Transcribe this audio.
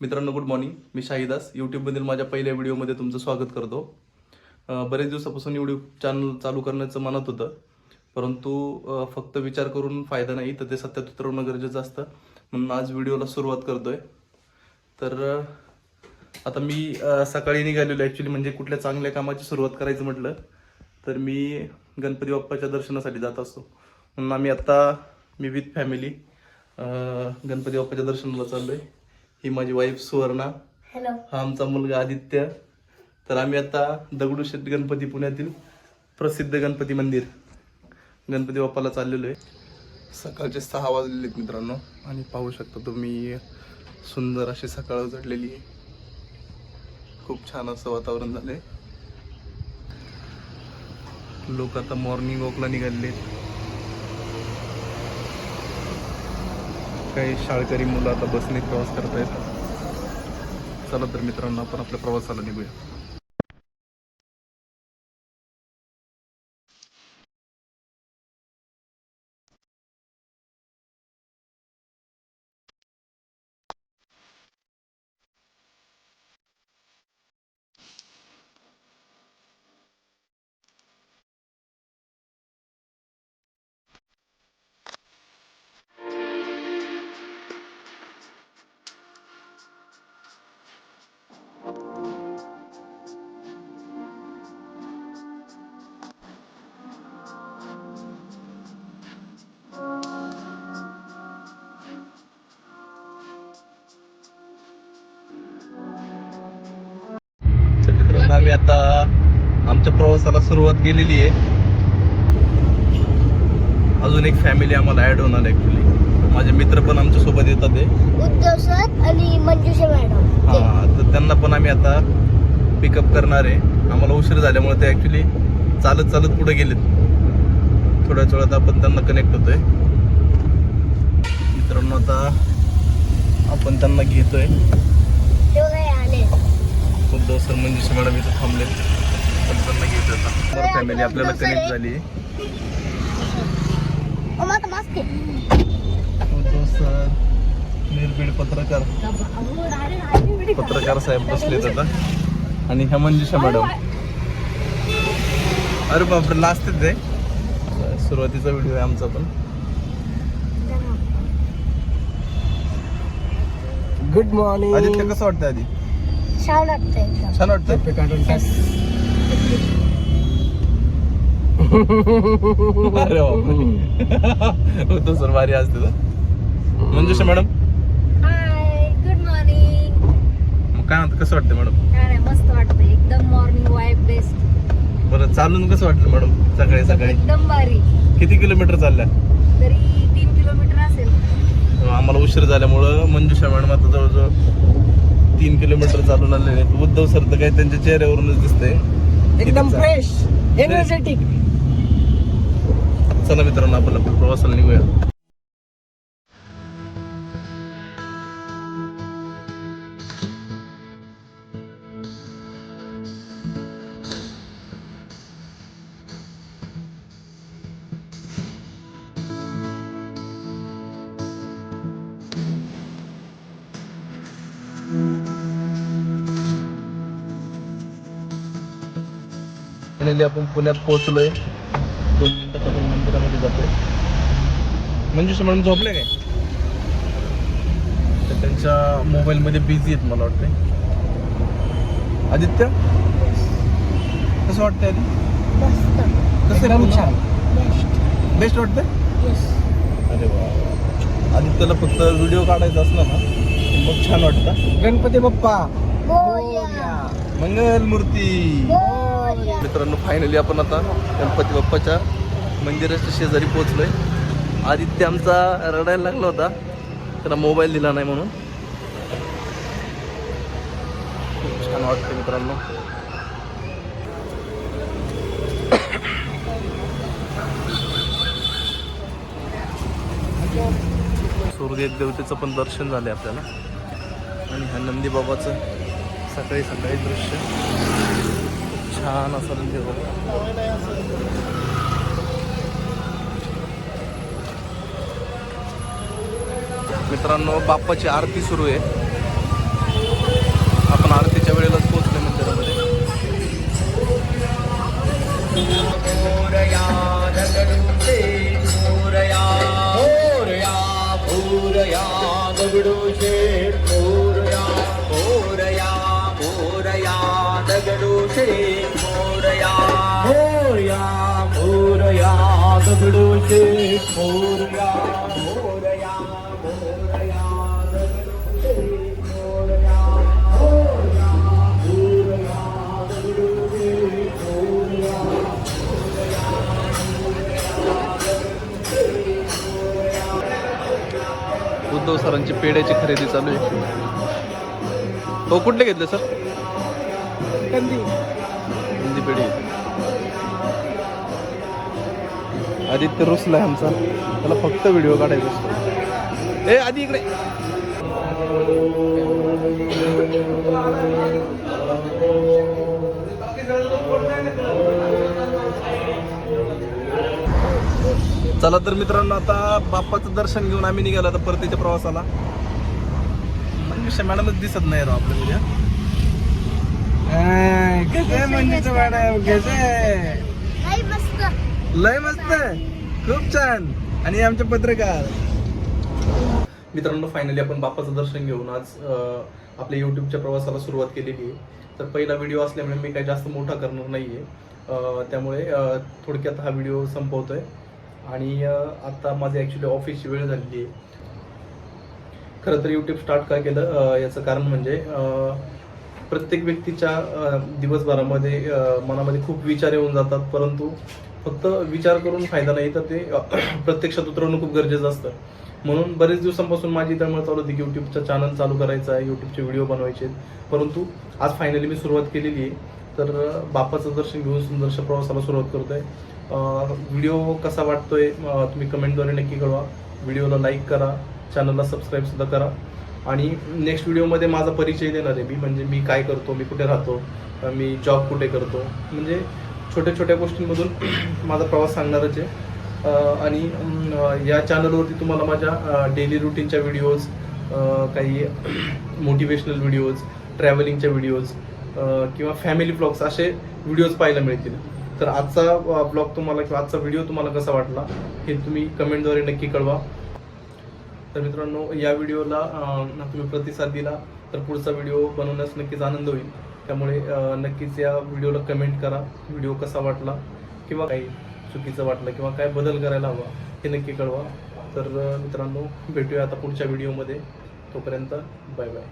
मित्रांनो good morning. मी शाहिदास यूट्यूबमधील माझ्या पहिल्या व्हिडिओमध्ये तुमचं स्वागत करतो. बरेच दिवसापासून यूट्यूब चॅनल चालू करण्याचं मनात होतं, परंतु फक्त विचार करून फायदा नाही, तर ते सत्यात उतरवणं गरजेचं असतं. म्हणून आज व्हिडिओला सुरुवात करतोय. तर आता मी सकाळी निघालेलो ॲक्च्युली, म्हणजे कुठल्या चांगल्या कामाची सुरुवात करायचं म्हटलं तर मी गणपती बाप्पाच्या दर्शनासाठी जात असतो. म्हणून मी विथ फॅमिली गणपती बाप्पाच्या दर्शनाला चाललोय. ही माझी वाईफ सुवर्णा, हॅलो, हा आमचा मुलगा आदित्य. तर आम्ही आता दगडूशेठ गणपती, पुण्यातील प्रसिद्ध गणपती मंदिर गणपती बाप्पाला चाललेलो आहे. सकाळचे 6 वाजलेले आहेत मित्रांनो, आणि पाहू शकता तुम्ही सुंदर अशी सकाळ उजळलेली आहे. खूप छान असं वातावरण झालंय. लोक आता मॉर्निंग वॉकला निघालेले आहेत. काही शाळकरी मुलं आता बसने प्रवास करत आहेत. चला तर मित्रांनो, आपण आपल्या प्रवासाला निघूया. आम्ही आता आमच्या प्रवासाला सुरुवात केलेली आहे. अजून एक फॅमिली आम्हाला ऍड होणार ऍक्च्युली. माझे मित्र पण आमच्या सोबत येतात आहे, उद्धव सर आणि मंजुषा मॅडम. हा, तर त्यांना पण आम्ही आता पिकअप करणार आहे. आम्हाला उशीर झाल्यामुळे ते ऍक्च्युली चालत चालत पुढे गेलेत. थोड्याच वेळात आपण त्यांना कनेक्ट होतोय. मित्रांनो, आता आपण त्यांना घेतोय. उद्धव सर, मंजुषा मॅडम इथं थांबले. पण त्यांना घेतोय आता. फॅमिली आपल्याला कनेक्ट झाली. उद्धव सर, निर्भीड पत्रकार साहेब बसलेत आता, आणि ह्या मंजुषा मॅडम. अरे बापरे, लास्टच आहे. सुरुवातीचा व्हिडिओ आहे आमचा पण. Good morning. आदित्य, कसं वाटतंय आधी? छान वाटतंय. छान वाटतंय. काढून टाक. अरे बापरे, उद्धव सर भारी असते ना. मंजुषा मॅडम, हाय, गुड मॉर्निंग. मग काय म्हणतं, कसं वाटतं मॅडम? काय मस्त वाटतंय एकदम. Morning vibe best. बरं, चालून कसं वाटलं मॅडम सकाळी सकाळी? एकदम भारी. किती किलोमीटर चालल्या? तरी 3 किलोमीटर असेल. आम्हाला उशीर झाल्यामुळं मंजुषा मॅडम आता जवळजवळ 3 किलोमीटर चालून आलेले आहेत. उद्धव सर तर काही त्यांच्या चेहऱ्यावरूनच दिसतंय एकदम फ्रेश, एनर्जेटिक. चला मित्रांनो, आपण आपल्या प्रवासाला निघूया. फायनली आपण पुण्यात पोहोचलोय. 2 मिनिटात आपण मंदिरामध्ये जातोय. मंजुषा मॅडम झोपले काय? तर त्यांच्या मोबाईलमध्ये बिझी आहेत मला वाटतंय. आदित्य, कसं वाटतंय आधी? मस्त. कसं एकदम आहे? छान. बेस्ट वाटतंय? येस. अरे वा. आदित्यला फक्त व्हिडिओ काढायचा असला ना मग छान वाटतं. गणपती बाप्पा मोरया. मंगल मूर्ती. मोरया. मित्रांनो, फायनली आपण आता गणपती बाप्पाच्या मंदिराच्या शेजारी पोहोचलोय. आदित्य आमचा रडायला लागला होता, त्याला मोबाईल दिला नाही म्हणून. खूप छान वाटतं मित्रांनो. सूर्यदेव देवतेचं पण दर्शन झालंय आपल्याला, आणि ह्या नंदी बाबाचं सकाळी सकाळी दृश्य खूप छान असं नंदी बाबा. मित्रांनो, बाप्पाची आरती सुरू आहे. आपण आरतीच्या वेळेलाच पोहोचले मंदिरामध्ये. मोरया दगडूशे मोरया मोरया मोरया दगडूशे मोरया मोरया मोरया दगडूशे मोरया मोरया मोरया दगडूशे मोरया मोरया मोरया दगडूशे मोरया मोरया मोरया दगडूशे मोरया. उद्धव सरांची पेढ्याची खरेदी चालू आहे. हो, कुठले घेतले सर? हिंदी पेढी. आदित्य रुसलाय आमचा, त्याला फक्त व्हिडिओ काढायचा असतो. ए आधी इकडे. चला तर मित्रांनो, आता बाप्पाचं दर्शन घेऊन आम्ही निघालो आता परतीच्या प्रवासाला. मॅडमच दिसत नाही राव आपल्याला. कसे मंदिरचं मॅडम कसे नाही मस्त. लय मस्त खूप छान. आणि आमचे पत्रकार. मित्रांनो, फायनली आपण बाप्पाचं दर्शन घेऊन आज आपल्या यूट्यूबच्या प्रवासाला सुरुवात केलेली आहे. तर पहिला व्हिडिओ असल्यामुळे मी काही जास्त मोठा करणार नाहीये, त्यामुळे थोडक्यात हा व्हिडिओ संपवतोय. आणि आता माझी ॲक्च्युली ऑफिसची वेळ झालेली आहे. खरं तर यूट्यूब स्टार्ट का केलं याचं कारण म्हणजे प्रत्येक व्यक्तीच्या दिवसभरामध्ये मनामध्ये खूप विचार येऊन जातात, परंतु फक्त विचार करून फायदा नाही, तर ते प्रत्यक्षात उतरवणं खूप गरजेचं असतं. म्हणून बरेच दिवसांपासून माझी तळमळ चालू होती की यूट्यूबचं चॅनल चालू करायचं आहे, यूट्यूबचे व्हिडिओ बनवायचे आहेत. परंतु आज फायनली मी सुरुवात केलेली आहे. तर बाप्पाचं दर्शन घेऊन सुंदरशा प्रवासाला सुरुवात करतोय. व्हिडिओ कसा वाटतोय तुम्ही कमेंटद्वारे नक्की कळवा. व्हिडिओला लाईक करा, चॅनलला सबस्क्राईब सुद्धा करा. आणि नेक्स्ट व्हिडिओमध्ये माझा परिचय देणार आहे मी, म्हणजे मी काय करतो, मी कुठे राहतो, मी जॉब कुठे करतो, म्हणजे छोट्या छोट्या गोष्टींमधून माझा प्रवास सांगणारच आहे. आणि या चॅनलवरती तुम्हाला माझ्या डेली रुटीनच्या व्हिडिओज, काही मोटिवेशनल व्हिडिओज, ट्रॅव्हलिंगच्या व्हिडिओज किंवा फॅमिली ब्लॉग्स असे व्हिडिओज पाहायला मिळतील. तर आजचा ब्लॉग तुम्हाला किंवा आजचा व्हिडिओ तुम्हाला कसा वाटला हे तुम्ही कमेंटद्वारे नक्की कळवा. तर मित्रांनो, या व्हिडिओला तुम्ही प्रतिसाद दिला तर पुढचा व्हिडिओ बनवण्यास नक्कीच आनंद होईल. त्यामुळे नक्कीच या व्हिडिओला कमेंट करा, व्हिडिओ कसा वाटला किंवा काही चुकीचं वाटलं किंवा काय बदल करायला हवा हे नक्की कळवा. तर मित्रांनो, भेटूया आता पुढच्या व्हिडिओमध्ये. तोपर्यंत बाय बाय.